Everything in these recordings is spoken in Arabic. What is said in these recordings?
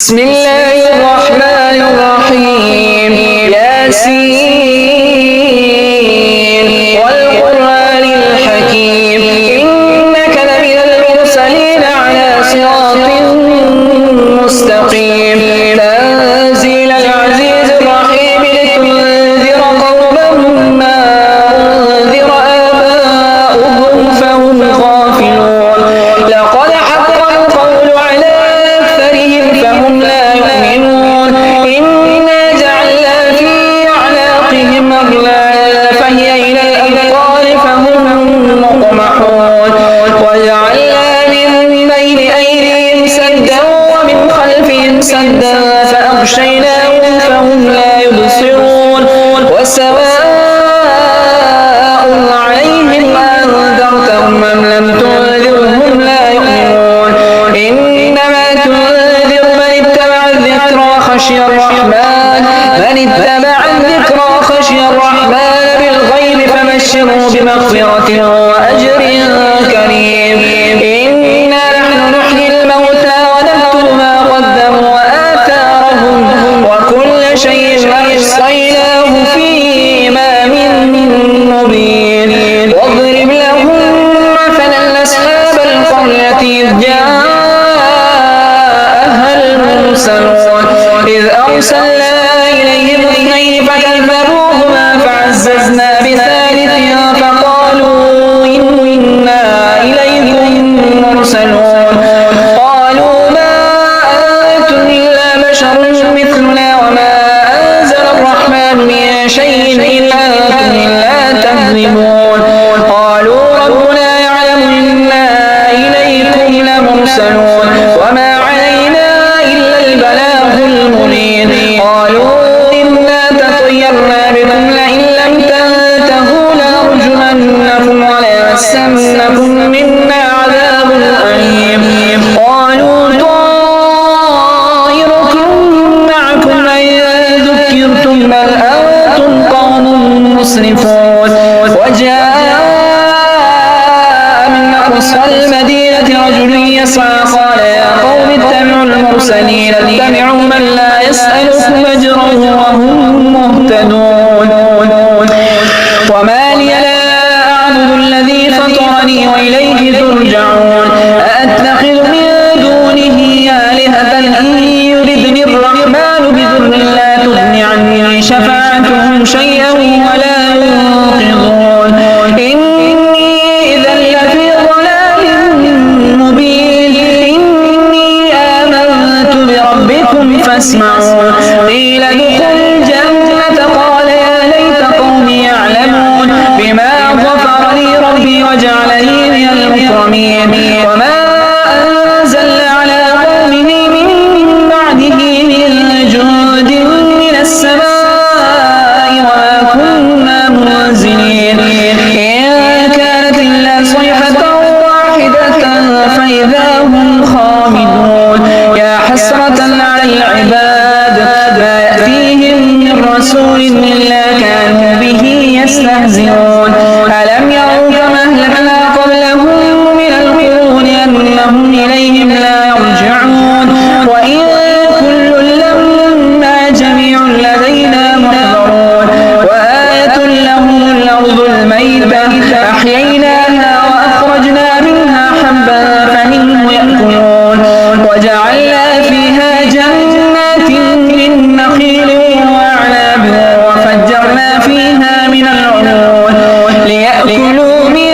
بسم الله الرحمن الرحيم. ياسين والقرآن الحكيم إنك لمن المرسلين على صراط مستقيم تنزيل العزيز الرحيم لتنذر قوما ما أنذر آباؤهم فهم غافلون لقد حق القول على أكثرهم فهم لا يؤمنون إنا جعلنا في أعناقهم أغلالا فهي إلى الأذقان فهم مقمحون وجعلنا من بين أيديهم سدا ومن خلفهم سدا فأغشيناهم فهم لا يبصرون وسواء عليهم أنذرتهم أم لم تنذرهم لا يؤمنون إنما تنذر من اتبع الذكر وخشي الرحمن بالغيب فبشره بمغفرة وأجر كريم إنا نحن نحيي الموتى ونكتب ما قدموا وآثارهم وكل شيء أحصيناه في إمام مبين واضرب لهم مثلا أصحاب القرية إذ جاءها المرسلون إذ أرسلنا إليهم اثنين فكذبوهما فعززنا بثالث فقالوا إنا إليكم مرسلون قالوا ما أنتم إلا بشر مثلنا وما أنزل الرحمن من شيء إن أنتم إلا تكذبون قالوا ربنا يعلم إنا إليكم لمرسلون وما علينا إلا البلاغ المبين قالوا إنا تطيرنا بكم لئن لم تنتهوا لنرجمنكم وليمسنكم منا عذاب أليم قالوا طائركم معكم أئن ذكرتم بل أنتم قوم مسرفون وجاء من أقصى المدينة رجل يسعى قال يا قوم اتبعوا المرسلين اتبعوا من لا يسألكم أجرا وهم مهتدون وما لي لا أعبد الذي فطرني وإليه ترجعون أأتخذ من دونه آلهة إن يردني الرحمن بضر لا تغن عني شفاعتهم شيئا ولا ينقذون إني إذا لفي ضلال مبين إني آمنت بربكم فاسمعون قيل ادخل الجنة قال يا ليت قومي يعلمون بما غفر لي ربي وجعلني من المكرمين وما أنزلنا على قومه من بعده من جند من السماء وما كنا منزلين إن كانت إلا صيحة واحدة فإذا هم خامدون يا حسرة على العباد ما يأتيهم من رسول إلا كانوا به يستهزئون ألم يروا كما أهلكنا قبلهم من القرون أنهم إليهم لا يرجعون وإن كل لما جميع لدينا محضرون وآية لهم الأرض الميتة أحييناها وأخرجنا منها حبا فمنه يأكلون وجعلنا فيها جنات من نخيل وأعناب وفجرنا فيها من العيون ليأكلوا من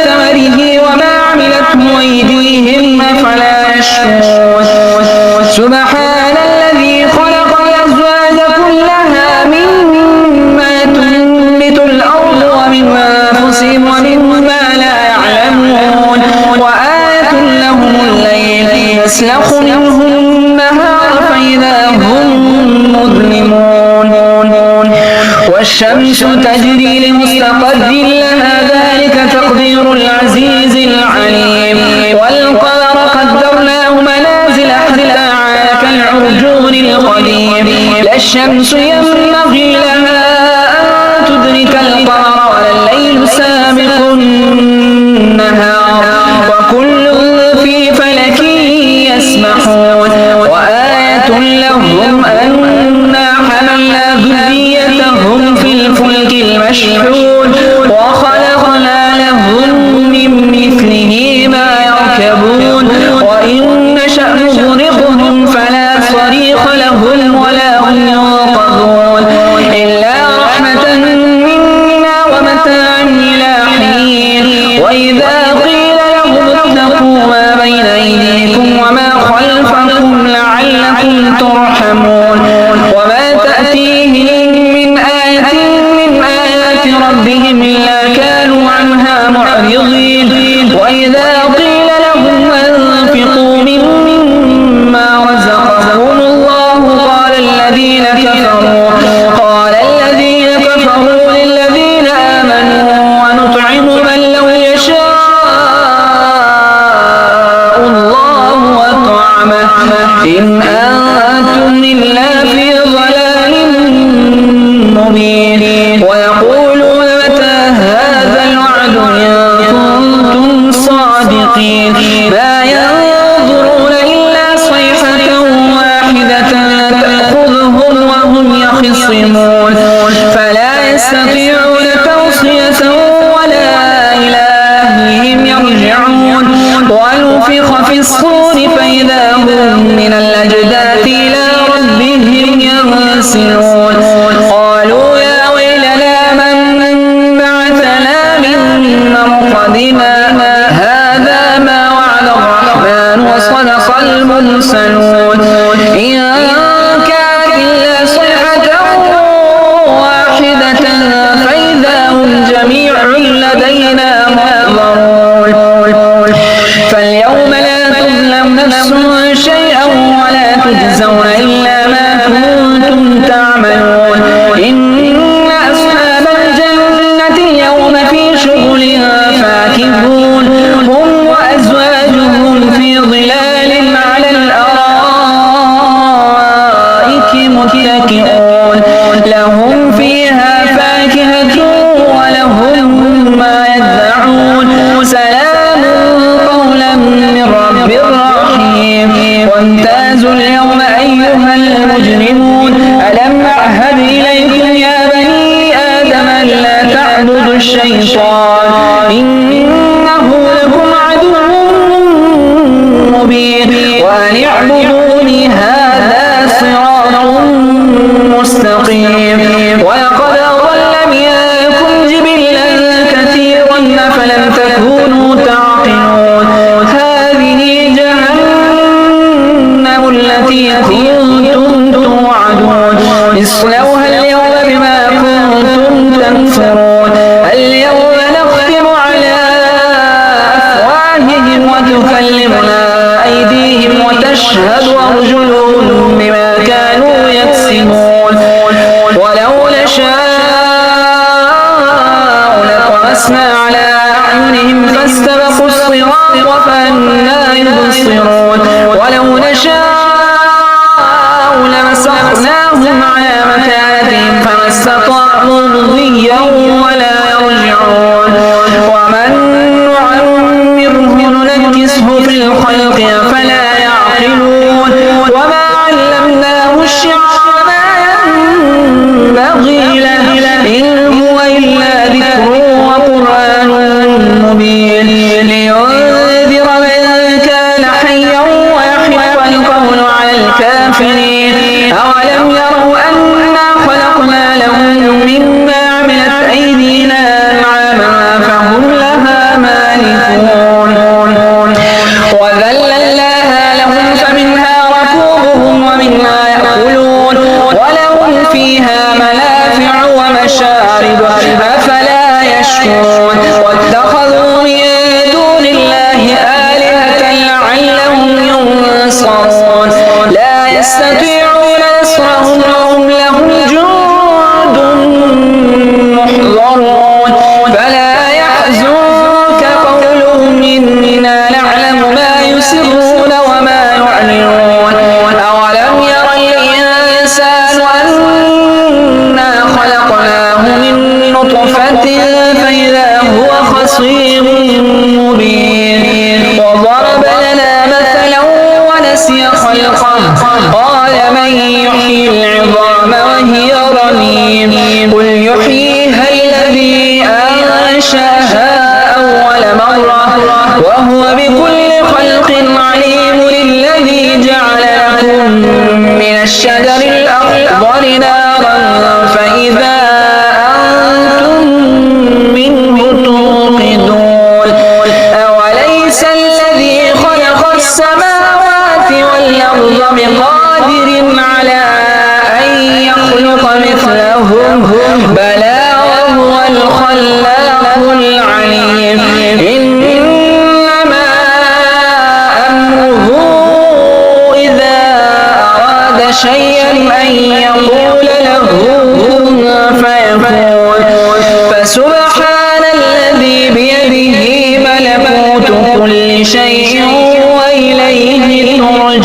ثمره وما عملته أيديهم أفلا يشكرون سبحان الذي خلق الأزواج كلها مما تنبت الأرض ومن أنفسهم ومما لا يعلمون وآية لهم الليل يسلخ منه النهار فإذا هم مظلمون والشمس تجري لمستقر لها ذلك تقدير العزيز العليم والقمر قدرناه منازل حتى عاد كالعرجون القديم لا الشمس ينبغي لها أن تدرك القمر ولا الليل سابق النهار وكل في فلك يسبحون وآية لهم أنا حملنا ذريتهم في الفلك المشحون وخلقنا لهم من مثله ما يركبون وإن نشأ نغرقهم فلا صريخ لهم ولا هم ينقذون إلا رحمة منا ومتاعا إلى حين وإذا قيل لهم اتقوا ما بين أيديكم وما خلفكم لعلكم ترحمون وما تأتيهم من آية من آيات ربهم إلا كانوا عنها معرضين وإذا قيل لهم أنفقوا مما رزقهم الله قال الذين كفروا للذين آمنوا ونطعم من لو يشاء الله أطعمه إن أنتم إلا في ضلال مبين ويقولون متى هذا الوعد إن كنتم صادقين ما ينظرون إلا صيحة واحدة تأخذهم وهم يخصمون فلا يستطيعون توصية ولا إلى أهلهم يرجعون ونفخ في الصور فإذا هم من الأجداث إلى ربهم ينسلون قالوا يا ويلنا من بعثنا من مرقدنا هذا ما وعد الرحمن وصدق المرسلون إن كانت إلا صيحة واحدة فإذا هم جميع لدينا محضرون فاليوم لا تظلم نفس شيئا ولا تجزون إلا ما كنتم تعملون إن أصحاب الجنة اليوم في شغل فاكهون هم وأزواجهم في ظلال على الأرائك متكئون لهم فيها فاكهة ولهم ما يدعون سلام قولا من رب رحيم وامتازوا اليوم أيها المجرمون ألم أعهد إليكم يا بني آدم ألا تعبدوا الشيطان إنه لكم عدو مبين وأن اعبدوني هذا صراط مستقيم ولقد أضل منكم جبلا كثيرا أفلم تكونوا تعقلون هذه جهنم التي كنتم توعدون اصلوها اليوم بما كنتم تكفرون اليوم نختم على أفواههم وتكلمنا أيديهم وتشهد أرجلهم بما كانوا يكسبون ولو نشاء لطمسنا على أعينهم فاستبقوا الصراط فأنى يبصرون ولو نشاء لمسخناهم على مكانتهم فما استطاعوا مضيا ولا يرجعون ومن نعمره ننكسه في الخلق فلا يعقلون وما علمناه الشعر ما ينبغي له إن هو إلا ذكر وقرآن مبين لينذر من كان حيا ويحق القول على الكافرين أولم يروا أنا خلقنا لهم مما عملت أيدينا أنعاما فهم لها مالكون وذللناها لهم فمنها ركوبهم ومنها يأكلون ولهم فيها منافع الذي يحيي العظام وهي رميم قل يحييها الذي أنشأها أول مرة وهو بكل خلق عليم الذي جعل لكم من الشجر الأخضر نارا فإذا أنتم منه توقدون أوليس الذي خلق السماوات والأرض بقادر على أن يخلق مثلهم بلى وهو الخلاق العليم إنما أمره إذا أراد شيئا أن يقول له كن فيكون فسبحان الذي بيده ملكوت كل شيء وإليه ترجعون